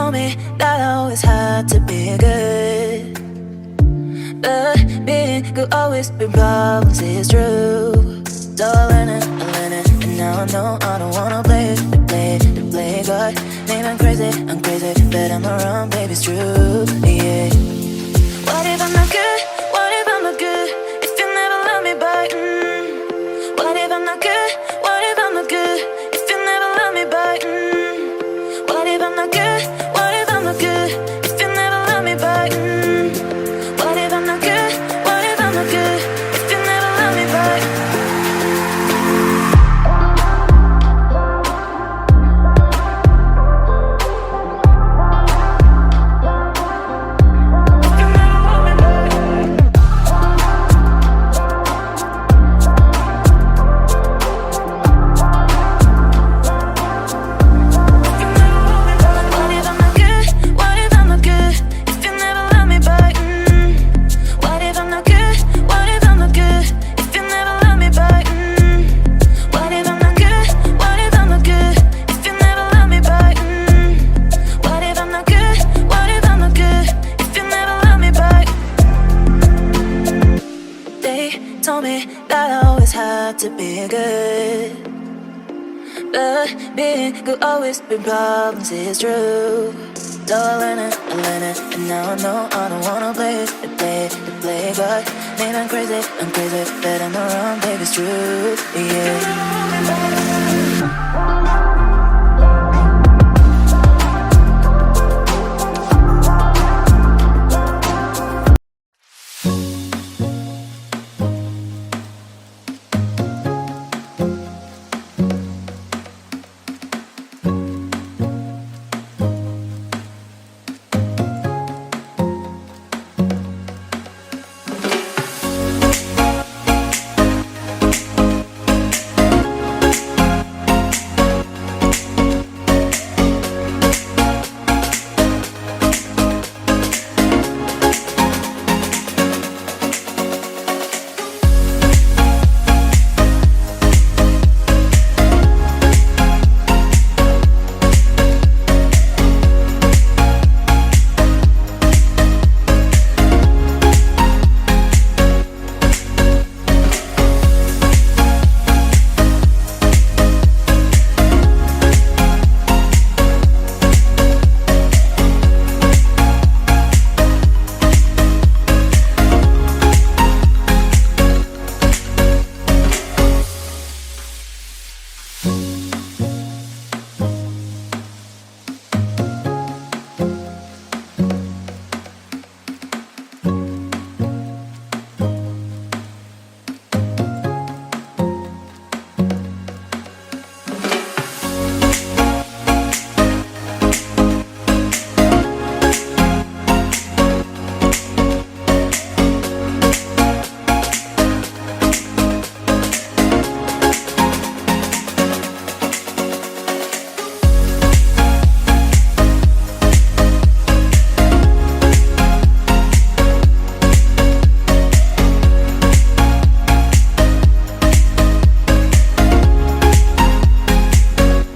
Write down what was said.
told me that I always had to be good, but being good always bring problems, it's true. So I learned it, and now I know I don't wanna play God. Maybe I'm crazy, but I'm not wrong, baby, it's true, yeah. What if I'm not good? What if I'm not good? If you never love me back, What if I'm not good? What if I'm not good? If you never love me back, What if I'm not good? What if I'm not good? If you never love me back, What if I'm not good? What if I'm not good? If you never love me back. Told me that I always had to be good, but being good always bring problems, it's true. So I learned it, and now I know I don't wanna play God. Maybe I'm crazy, but I'm not wrong, baby, it's true, yeah.